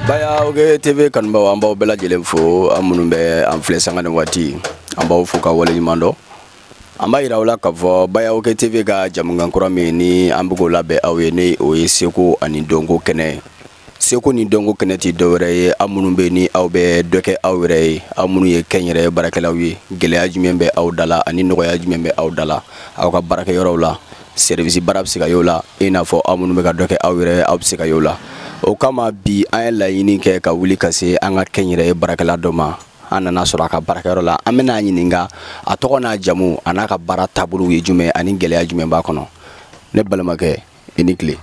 Baya oge TV kanbaw ambaw bela jelen fo amunu be am filɛ sanga ni waati ambaw fo ka wale ɲuman amba ira wala ka fɔ Baya oge TV ka jamungan kura min ni an bɛ k'o labɛn aw ye ne o ye seko ani dɔnko kɛnɛ seko ni dɔnko kɛnɛ ti dɔwɛrɛ ye aw minnu bɛ ni aw bɛ dɔ kɛ aw yɛrɛ ye aw minnu ye kɛnyɛrɛ baarakɛlaw ye gɛlɛya jumɛn bɛ aw dala ani nɔgɔya jumɛn bɛ aw dala aw ka baarakɛyɔrɔw la service baara bɛ se ka y'o la i n'a fɔ aw minnu bɛ ka dɔ kɛ aw yɛrɛ aw bɛ se ka y'o la o kama bi an ye laɲini kɛ ka wuli ka se an ka kɛnyɛrɛ baarakɛla dɔ ma an nana sɔrɔ a ka baarakɛyɔrɔ la an bɛna ɲininka a tɔgɔ n'a jamu a n'a ka baara taabolo ye jumɛn ani gɛlɛya jumɛn b'a kɔnɔ ne balimakɛ i ni tile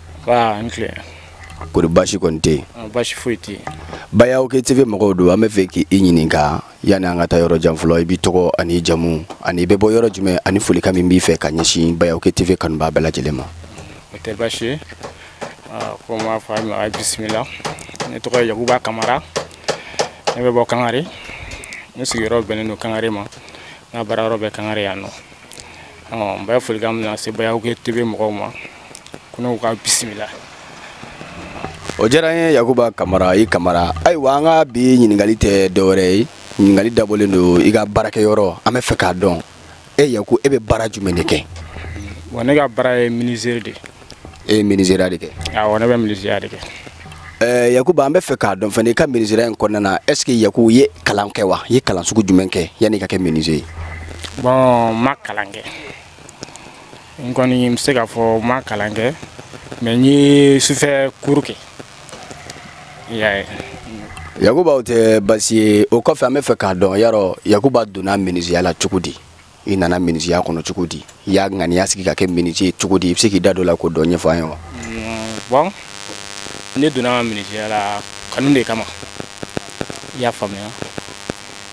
ni tile kori basi kɔni tɛ yen basi foyi tɛ yen Baya oge TV mɔgɔw don an bɛ fɛ k'i ɲininka yani an ka taa yɔrɔ jan fɔlɔ i b'i tɔgɔ ani jamu ani i bɛ bɔ yɔrɔ jumɛn ani folikan min b'i fɛ ka ɲɛsin Baya oge TV kanubaa bɛɛ lajɛlen ma o tɛ basi ye ko n b'a fɔ a ye bisimila ne tɔgɔ ye Yakuba Kamara ne bɛ bɔ Kangare ne sigiyɔrɔ bɛnnen don Kangare ma n ka baarayɔrɔ bɛ Kangare yan nɔ n bɛ folikan min lase Baya oge TV mɔgɔw ma ko ne ka bisimila. O diyara n ye Yakuba Kamara i Kamara ayiwa an ka bi ɲininkali tɛ dɔwɛrɛ ye ɲininkali dabɔlen don i ka baarakɛyɔrɔ an bɛ fɛ k'a dɔn Yaku e bɛ baara jumɛn de kɛ bon ne ka baara ye menuisier de e ye menuisier de kɛ awɔ ne bɛ menuisier de kɛ Yakuba an bɛ fɛ k'a dɔn fana i ka menuisier in kɔnɔna na est ce que Yaku ye kalan kɛ wa i ye kalan sugu jumɛn kɛ yani i ka kɛ menuisier ye bon n ma kalan kɛ n kɔni n bɛ se k'a fɔ n ma kalan kɛ mais n ye sufɛ cours kɛ Yakuba o tɛ basi ye o kɔfɛ an bɛ fɛ k'a dɔn yarɔ Yakuba donna menuisier la cogo di i nana menuisier kɔnɔ cogo di i y'a ŋaniya sigi ka kɛ menuisier cogo di i bɛ se k'i da don la k'o dɔ ɲɛfɔ an ye wa bon ne donna menuisier la kanu de kama i y'a faamuya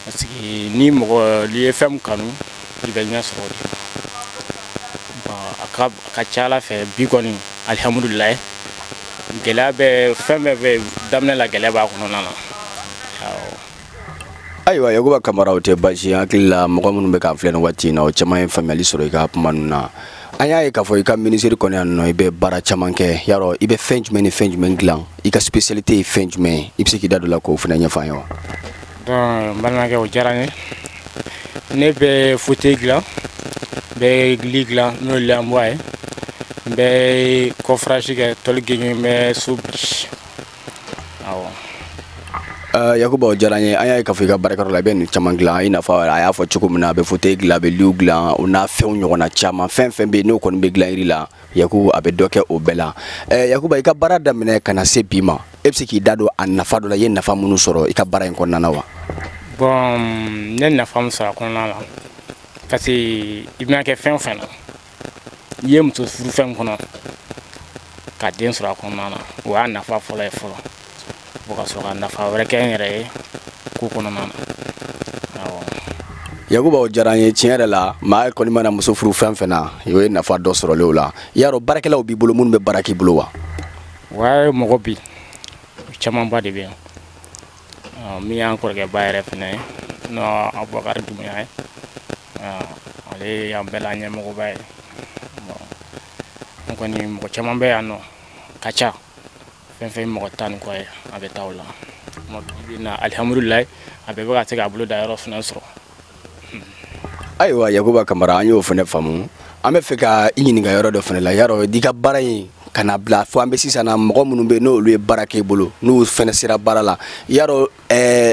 parce que ni mɔgɔ n'i ye fɛn min kanu i bɛ ɲɛ sɔrɔ o de bon a ka ca Ala fɛ bi kɔni alihamudulilayi gɛlɛya bɛ fɛn bɛɛ bɛ daminɛ la gɛlɛya b'a kɔnɔna na ayiwa Yakuba Kamara o tɛ basi ye n hakili la mɔgɔ minnu bɛ k'an filɛ nin waati in na o caman ye faamuyali sɔrɔ i ka kuma ninnu na an y'a ye k'a fɔ i ka menuisier kɔnɔ yan nɔ i bɛ baara caman kɛ yarɔ i bɛ fɛn jumɛn ni fɛn jumɛn dilan i ka spécialité ye fɛn jumɛn ye i bɛ se k'i da don la k'o fana ɲɛfɔ an ye wa donc n balimakɛ o diyara n ye ne bɛ fauteuil dilan n bɛ lit dilan n'o ye lambois ye n bɛ coffrage kɛ tôle genge n bɛ so biri awɔ Yakuba o diyara n ye an y'a ye k'a fɔ i ka baarakɛyɔrɔ la i bɛ nin caman dilan i n'a fɔ a y'a fɔ cogo min na a bɛ fauteuil dilan a bɛ lit dilan o n'a fɛnw ɲɔgɔnna caman fɛn fɛn bɛ yen n'o kɔni bɛ dilan yiri la Yakuba a bɛ dɔ kɛ o bɛɛ la Yakuba i ka baara daminɛ ka na se bi ma e bɛ se k'i da don a nafa dɔ la i ye nafa minnu sɔrɔ i ka baara in kɔnɔna na wa bon ne nafa min sɔrɔ a kɔnɔna la parce que i bɛna kɛ fɛn o fɛn na i ye muso furu fɛn kɔnɔ ka den sɔrɔ a kɔnɔna na o y'a nafa fɔlɔ ye fɔlɔ fo ka sɔrɔ ka nafa wɛrɛ kɛ n yɛrɛ ye ko kɔnɔna na awɔ Yakuba o diyara n ye tiɲɛ yɛrɛ la maa kɔni mana muso furu fɛn fɛn na o ye nafa dɔ sɔrɔlen o la yarɔ baarakɛlaw b'i bolo minnu bɛ baara k'i bolo wa wa mɔgɔ bi camanba de bɛ yan min y'an kɔrɔkɛba yɛrɛ fɛnɛ ye n'o Abubakari Dumbuya ye ale y'an bɛɛ la ɲɛmɔgɔba ye bon n kɔni mɔgɔ caman bɛ yan nɔ ka ca fɛn fɛn mɔgɔ tan ni kɔ ye a bɛ taa o la bi na alihamudulilayi a bɛɛ bɛ ka se k'a bolo da yɔrɔ fana sɔrɔ ayiwa Yakuba Kamara an y'o fana faamu an bɛ fɛ ka i ɲininka yɔrɔ dɔ fana la yarɔ di ka baara in ka na bila fo an bɛ sisan na mɔgɔ minnu bɛ yen n'olu ye baara kɛ i bolo n'u fana sera baara la yarɔ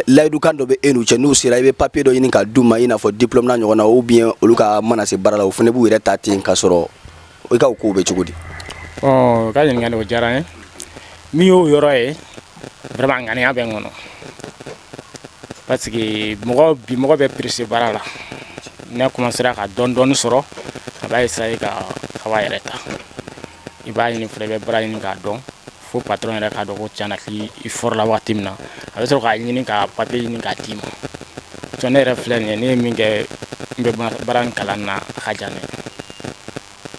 layidukan dɔ bɛ e n'u cɛ n'u sera i bɛ papier dɔ ɲini ka d'u ma i n'a fɔ diplôme na ɲɔgɔn na ou bien olu ka mana se baara la o fana b'u yɛrɛ ta ten ka sɔrɔ i ka o kow bɛ cogo di ka ɲininkali o diyara n ye min y'o yɔrɔ ye vraiment ŋaniya bɛ n kɔnɔ parce que mɔgɔ bɛ pressé baara la ne commencera ka dɔɔni sɔrɔ a b'a essayer ka b'a yɛrɛ ta i b'a ɲini fɔlɔ i bɛ baara ɲini k'a dɔn fo patron yɛrɛ k'a dɔn ko tiɲɛna k'i fɔrɔla waati min na a bɛ sɔrɔ k'a ɲini ka papier ɲini k'a d'i ma donc ne yɛrɛ filɛ nin ye ne ye min kɛ n bɛ baara in kalan na a ka jan ne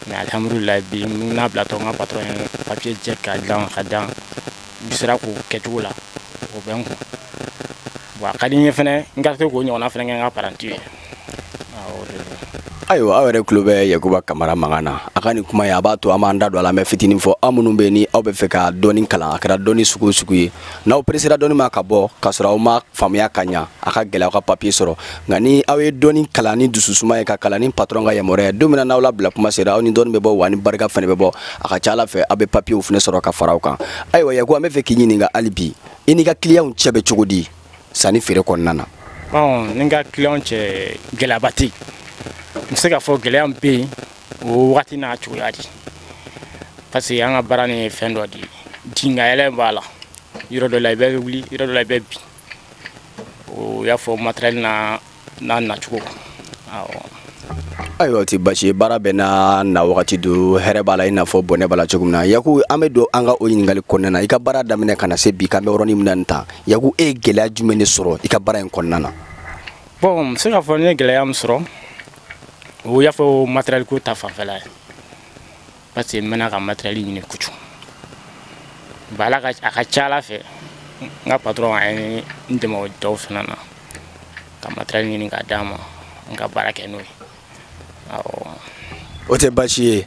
mais alihamudulilayi bi n n'a bilatɔ n ka patron ye papier jɛ k'a dilan ka dan n sera k'o kɛcogo la o bɛ n kun bon a ka di n ye fɛnɛ n ka se k'o ɲɔgɔnna fɛnɛ kɛ n ka apprenti ye awɔ ayiwa aw yɛrɛ kulo bɛ Yakuba Kamara mankan na a ka nin kuma ye a b'a to an b'an da don a la an bɛ fitinin fɔ aw minnu bɛ ni aw bɛ fɛ ka dɔɔni kalan a kɛra dɔɔni sugu o sugu ye n'aw peresera dɔɔni ma ka bɔ k'a sɔrɔ aw ma faamuya ka ɲa a ka gɛlɛn aw ka papiye sɔrɔ nka ni aw ye dɔɔni kalan ni dususuma ye ka kalan ni patron ka yamaruya ye don min na n'aw labila kuma sera aw ni dɔɔni bɛ bɔ wa ni barika fana bɛ bɔ a ka ca Ala fɛ aw bɛ papiyew fana sɔrɔ ka fara aw kan ayiwa Yakuba an bɛ fɛ k'i ɲininka hali bi i n'i ka clientw cɛ bɛ cogo di sanni feere kɔnɔna na. Bon ni n ka client cɛ gɛlɛyaba tɛ yen n bɛ se k'a fɔ gɛlɛya min bɛ yen o wagati n'a cogoya di parce que an ka baara ni fɛn dɔ di jingayɛlɛ b'a la yɔrɔ dɔ la i bɛ wuli yɔrɔ dɔ la i bɛ bin o y'a fɔ matériel n'a nacogo awɔ. ayiwa o tɛ baasi ye baara bɛɛ n'a na wagati don hɛrɛ b'a la i n'a fɔ bɔnɛ b'a la cogo min na Yaku an bɛ don an ka o ɲininkali kɔnɔna na i ka baara daminɛ ka na se bi k'an bɛ yɔrɔnin min na nin ta Yaku e ye gɛlɛya jumɛn de sɔrɔ i ka baara in kɔnɔna na. bon n bɛ se k'a fɔ n ye gɛlɛya min sɔrɔ o y'a fɔ matériel ko ta fanfɛla ye parce que n mɛna ka matériel ɲini kucu bala a ka ca Ala fɛ n ka patron a ye n dɛmɛ o dɔw fana na ka matériel ɲini k'a d'a ma n ka baara kɛ n'o ye awɔ. o tɛ baasi ye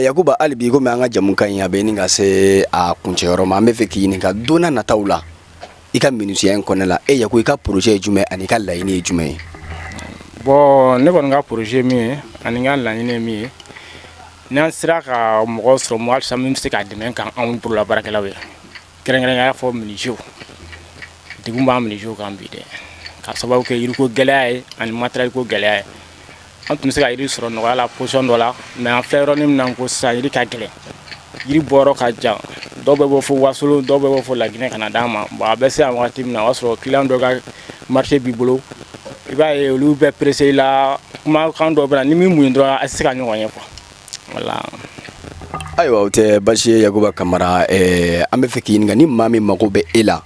Yakuba hali bi komi an ka jamukan in a bɛ ɲini ka se a kuncɛyɔrɔ ma an bɛ fɛ k'i ɲininka don n'a nataw la i ka minisiya in kɔnɔna la Yaku i ka projet ye jumɛn ani i ka laɲini ye jumɛn ye. bon ne kɔni ka projet min ye ani n ka laɲini ye min ye n'an sera ka mɔgɔ sɔrɔ mɔgɔ halisa min bɛ se k'a dɛmɛ kan anw bololabaarakɛlaw ye kɛrɛnkɛrɛnnenya fɔ minisiw degun b'an minisiw kan bi dɛ k'a sababu kɛ yiriko gɛlɛya ye ani matériel ko gɛlɛya ye an tun bɛ se ka yiri sɔrɔ nɔgɔya la position dɔ la mais an filɛ yɔrɔnin min na ko sisan yiri ka gɛlɛn yiri bɔyɔrɔ ka jan dɔw bɛ bɔ fo Wasolo dɔw bɛ bɔ fo Laginɛ ka na d'an ma bon a bɛ se yan wagati min na o y'a sɔrɔ client dɔ ka marché b'i bolo i b'a ye olu bɛ pressé la kumakan dɔw bɛ na ni min mun dɔrɔn a tɛ se ka ɲɔgɔn ye quoi voilà. ayiwa o tɛ baasi ye Yakuba Kamara an bɛ fɛ k'i ɲininka ni maa min mago bɛ e la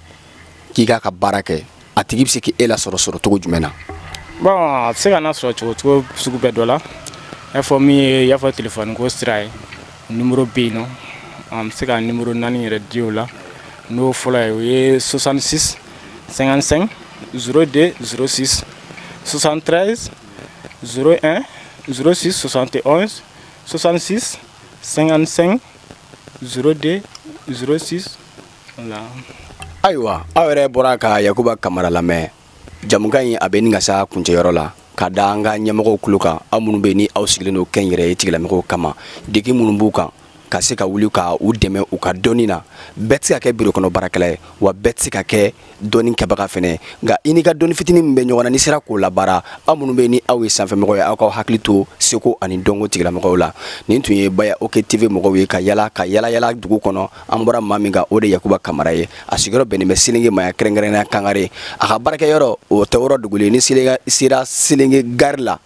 k'i k'a ka baara kɛ a tigi bɛ se k'e lasɔrɔ cogo jumɛn na. bon a bɛ se ka na sɔrɔ cogo sugu bɛɛ dɔ la i y'a fɔ min ye i y'a fɔ téléphone ko sira ye numéro bɛ yen nɔ an bɛ se ka numéro 4 yɛrɛ di o la n'o fɔlɔ ye o ye 66 55 02 06 73 01 06 71 66 55 02 06 voilà. ayiwa aw yɛrɛ bɔra ka Yakuba Kamara lamɛn jamukan in a bɛ nin ka se a kuncɛyɔrɔ la ka da an ka ɲɛmɔgɔw tulo kan aw minnu bɛ ni aw sigilen don kɛnyɛrɛye tigilamɔgɔw kama degun minnu b'u kan ka se ka wuli ka u dɛmɛ u ka dɔnni na bɛɛ tɛ se ka kɛ biro kɔnɔ baarakɛla ye wa bɛɛ tɛ se ka kɛ dɔnni kɛbaga fɛnɛ nka i n'i ka dɔnni fitinin min bɛ ɲɔgɔn na n'i sera k'o labaara aw minnu bɛ ni aw ye sanfɛmɔgɔw ye aw k'aw hakili to seko ani dɔnko tigilamɔgɔw la nin tun ye Baya OK TV mɔgɔw ye ka yala dugu kɔnɔ an bɔra maa min kan o de Yakuba Kamara ye a sigiyɔrɔ bɛnnen bɛ Selenge ma kɛrɛnkɛrɛnnenya Kangare a ka baarakɛyɔrɔ o tɛ yɔrɔ dogolen ni sera Selenge gare la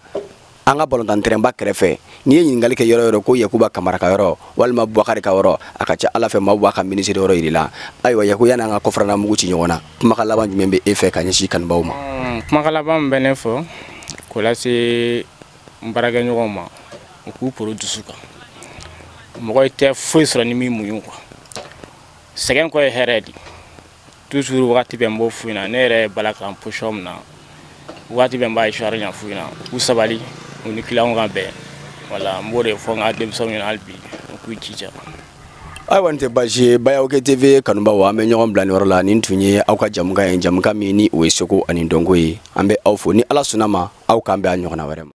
an ka balontan terrain ba kɛrɛfɛ n'i ye ɲininkali kɛ yɔrɔ yɔrɔ ko Yakuba Kamara ka yɔrɔ walima Bubakari ka yɔrɔ a ka ca Ala fɛ maaw b'a ka ministre yɔrɔ yir'i la ayiwa Yaku yanni an ka kɔfɛrɛnna mugu ci ɲɔgɔn na kumakan laban jumɛn bɛ e fɛ ka ɲɛsin kanubaw ma. kumakan laban min bɛ ne fɔ k'o lase n baarakɛɲɔgɔnw ma u k'u poro dusu kan mɔgɔ tɛ foyi sɔrɔ ni min muɲu quoi sɛgɛn kɔ ye hɛrɛ de toujours wagati bɛ n b'o f'u ɲɛna ne yɛrɛ bala kan position min na wagati bɛ n b'a échanger ɲɛ f'u ɲɛna u sabali u ni client ka bɛn voilà n b'o de fɔ n ka denmisɛnw ɲɛna hali bi u k'u jija. ayiwa nin tɛ baasi ye Baya OK TV kanubaw an bɛ ɲɔgɔn bila nin yɔrɔ la nin tun ye aw ka jamukan ye jamukan min ni o ye seko ani dɔnko ye an bɛ aw fo ni Ala sɔnna ma aw k'an bɛn a ɲɔgɔnna wɛrɛ ma.